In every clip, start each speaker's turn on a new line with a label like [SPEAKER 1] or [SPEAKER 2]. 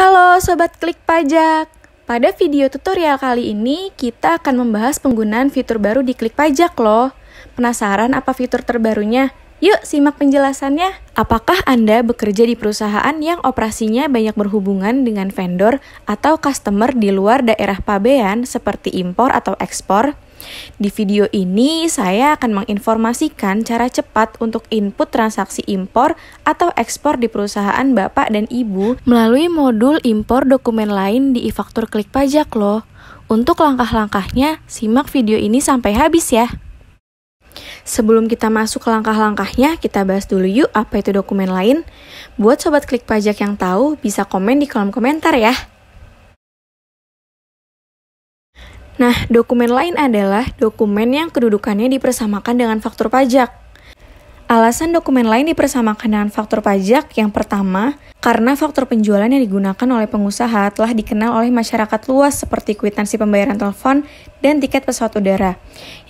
[SPEAKER 1] Halo Sobat Klik Pajak. Pada video tutorial kali ini, kita akan membahas penggunaan fitur baru di Klik Pajak loh. Penasaran apa fitur terbarunya? Yuk simak penjelasannya. Apakah Anda bekerja di perusahaan yang operasinya banyak berhubungan dengan vendor atau customer di luar daerah pabean seperti impor atau ekspor? Di video ini, saya akan menginformasikan cara cepat untuk input transaksi impor atau ekspor di perusahaan Bapak dan Ibu melalui modul impor dokumen lain di e-faktur Klik Pajak loh. Untuk langkah-langkahnya, simak video ini sampai habis ya. Sebelum kita masuk ke langkah-langkahnya, kita bahas dulu yuk apa itu dokumen lain. Buat Sobat Klik Pajak yang tahu, bisa komen di kolom komentar ya. Nah, dokumen lain adalah dokumen yang kedudukannya dipersamakan dengan faktur pajak. Alasan dokumen lain dipersamakan dengan faktur pajak yang pertama, karena faktur penjualan yang digunakan oleh pengusaha telah dikenal oleh masyarakat luas seperti kwitansi pembayaran telepon dan tiket pesawat udara.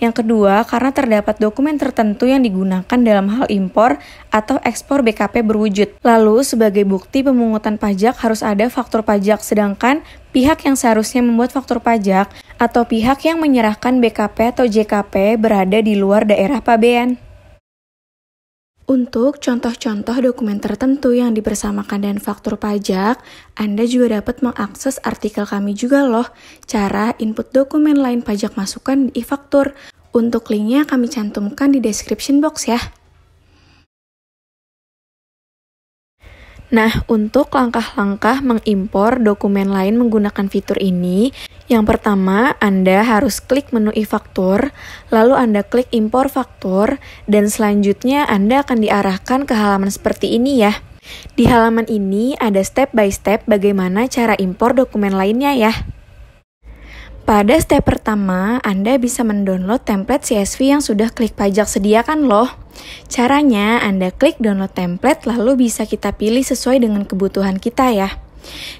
[SPEAKER 1] Yang kedua, karena terdapat dokumen tertentu yang digunakan dalam hal impor atau ekspor BKP berwujud. Lalu, sebagai bukti pemungutan pajak harus ada faktur pajak, sedangkan pihak yang seharusnya membuat faktur pajak atau pihak yang menyerahkan BKP atau JKP berada di luar daerah pabean. Untuk contoh-contoh dokumen tertentu yang dipersamakan dengan faktur pajak, Anda juga dapat mengakses artikel kami juga loh, cara input dokumen lain pajak masukan di e-faktur. Untuk linknya kami cantumkan di description box ya. Nah, untuk langkah-langkah mengimpor dokumen lain menggunakan fitur ini, yang pertama, Anda harus klik menu e-faktur, lalu Anda klik impor faktur, dan selanjutnya Anda akan diarahkan ke halaman seperti ini ya. Di halaman ini ada step by step bagaimana cara impor dokumen lainnya ya. Pada step pertama, Anda bisa mendownload template CSV yang sudah Klik Pajak sediakan loh. Caranya, Anda klik download template lalu bisa kita pilih sesuai dengan kebutuhan kita ya.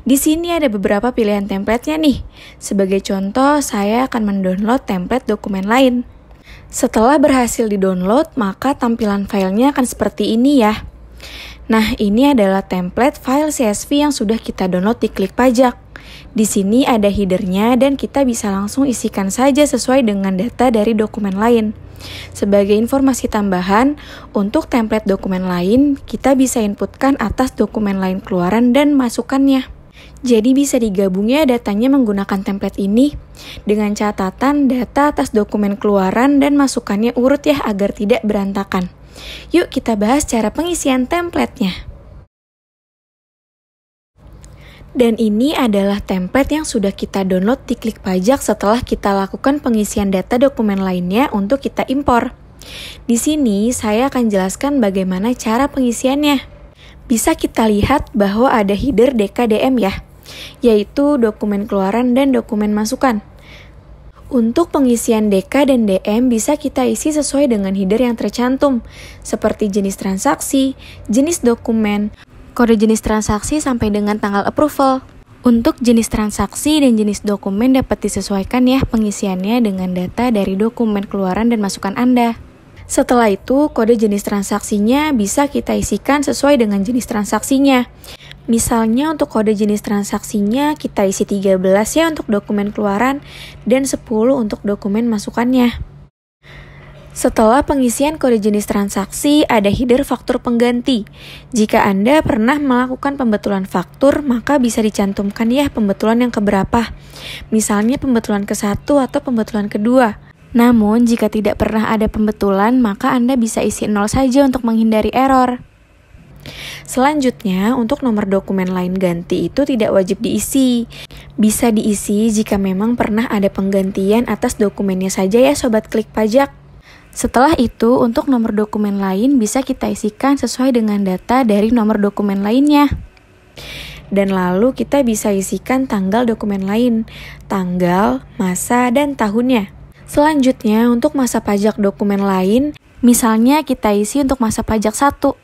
[SPEAKER 1] Di sini ada beberapa pilihan templatenya nih. Sebagai contoh, saya akan mendownload template dokumen lain. Setelah berhasil di-download, maka tampilan filenya akan seperti ini ya. Nah, ini adalah template file CSV yang sudah kita download di Klik Pajak. Di sini ada headernya dan kita bisa langsung isikan saja sesuai dengan data dari dokumen lain. Sebagai informasi tambahan, untuk template dokumen lain, kita bisa inputkan atas dokumen lain keluaran dan masukannya. Jadi bisa digabungnya datanya menggunakan template ini. Dengan catatan data atas dokumen keluaran dan masukannya urut ya agar tidak berantakan. Yuk kita bahas cara pengisian templatenya. Dan ini adalah template yang sudah kita download di Klik Pajak setelah kita lakukan pengisian data dokumen lainnya untuk kita impor. Di sini saya akan jelaskan bagaimana cara pengisiannya. Bisa kita lihat bahwa ada header DKDM ya, yaitu dokumen keluaran dan dokumen masukan. Untuk pengisian DK dan DM bisa kita isi sesuai dengan header yang tercantum, seperti jenis transaksi, jenis dokumen, kode jenis transaksi sampai dengan tanggal approval. Untuk jenis transaksi dan jenis dokumen dapat disesuaikan ya pengisiannya dengan data dari dokumen keluaran dan masukan Anda. Setelah itu, kode jenis transaksinya bisa kita isikan sesuai dengan jenis transaksinya. Misalnya untuk kode jenis transaksinya kita isi 13 ya untuk dokumen keluaran dan 10 untuk dokumen masukannya. Setelah pengisian kode jenis transaksi, ada header faktur pengganti. Jika Anda pernah melakukan pembetulan faktur, maka bisa dicantumkan ya pembetulan yang keberapa. Misalnya pembetulan ke-1 atau pembetulan kedua. Namun, jika tidak pernah ada pembetulan, maka Anda bisa isi 0 saja untuk menghindari error. Selanjutnya, untuk nomor dokumen lain ganti itu tidak wajib diisi. Bisa diisi jika memang pernah ada penggantian atas dokumennya saja ya Sobat Klik Pajak. Setelah itu, untuk nomor dokumen lain bisa kita isikan sesuai dengan data dari nomor dokumen lainnya. Dan lalu kita bisa isikan tanggal dokumen lain, tanggal, masa, dan tahunnya. Selanjutnya, untuk masa pajak dokumen lain, misalnya kita isi untuk masa pajak 1.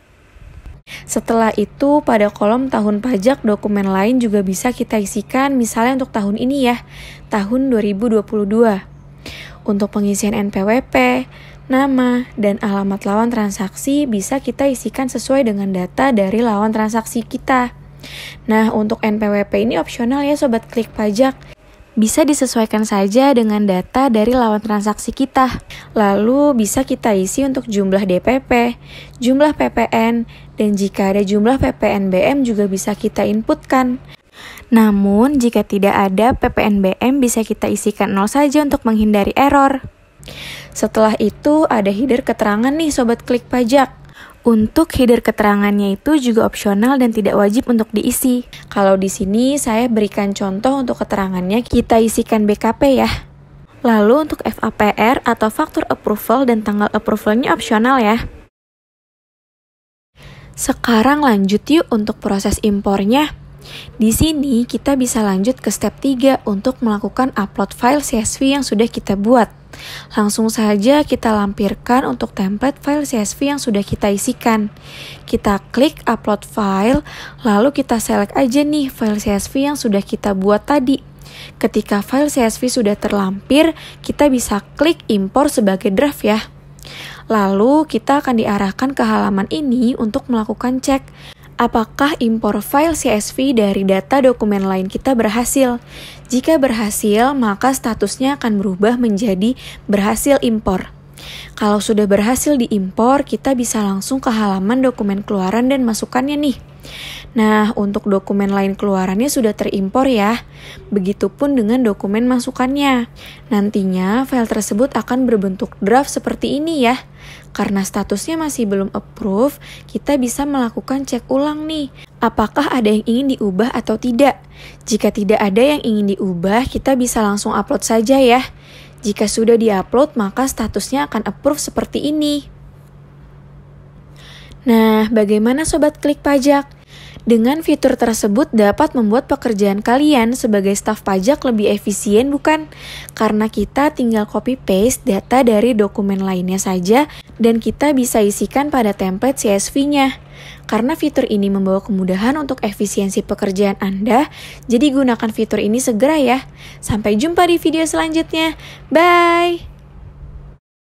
[SPEAKER 1] Setelah itu, pada kolom tahun pajak dokumen lain juga bisa kita isikan misalnya untuk tahun ini ya, tahun 2022. Untuk pengisian NPWP, nama, dan alamat lawan transaksi bisa kita isikan sesuai dengan data dari lawan transaksi kita. Nah, untuk NPWP ini opsional ya Sobat Klik Pajak. Bisa disesuaikan saja dengan data dari lawan transaksi kita. Lalu bisa kita isi untuk jumlah DPP, jumlah PPN, dan jika ada jumlah PPNBM juga bisa kita inputkan. Namun, jika tidak ada PPNBM bisa kita isikan 0 saja untuk menghindari error. Setelah itu ada header keterangan nih Sobat Klik Pajak. Untuk header keterangannya itu juga opsional dan tidak wajib untuk diisi. Kalau di sini saya berikan contoh untuk keterangannya, kita isikan BKP ya. Lalu untuk FAPR atau faktur approval dan tanggal approvalnya opsional ya. Sekarang lanjut yuk untuk proses impornya. Di sini kita bisa lanjut ke step 3 untuk melakukan upload file CSV yang sudah kita buat. Langsung saja kita lampirkan untuk template file CSV yang sudah kita isikan. Kita klik upload file, lalu kita select aja nih file CSV yang sudah kita buat tadi. Ketika file CSV sudah terlampir, kita bisa klik impor sebagai draft ya. Lalu kita akan diarahkan ke halaman ini untuk melakukan cek apakah impor file CSV dari data dokumen lain kita berhasil. Jika berhasil, maka statusnya akan berubah menjadi berhasil impor. Kalau sudah berhasil diimpor, kita bisa langsung ke halaman dokumen keluaran dan masukannya nih. Nah, untuk dokumen lain keluarannya sudah terimpor ya. Begitupun dengan dokumen masukannya. Nantinya file tersebut akan berbentuk draft seperti ini ya. Karena statusnya masih belum approve, kita bisa melakukan cek ulang nih. Apakah ada yang ingin diubah atau tidak? Jika tidak ada yang ingin diubah, kita bisa langsung upload saja ya. Jika sudah diupload, maka statusnya akan approve seperti ini. Nah, bagaimana Sobat Klik Pajak? Dengan fitur tersebut dapat membuat pekerjaan kalian sebagai staf pajak lebih efisien bukan? Karena kita tinggal copy-paste data dari dokumen lainnya saja dan kita bisa isikan pada template CSV-nya. Karena fitur ini membawa kemudahan untuk efisiensi pekerjaan Anda, jadi gunakan fitur ini segera ya. Sampai jumpa di video selanjutnya. Bye!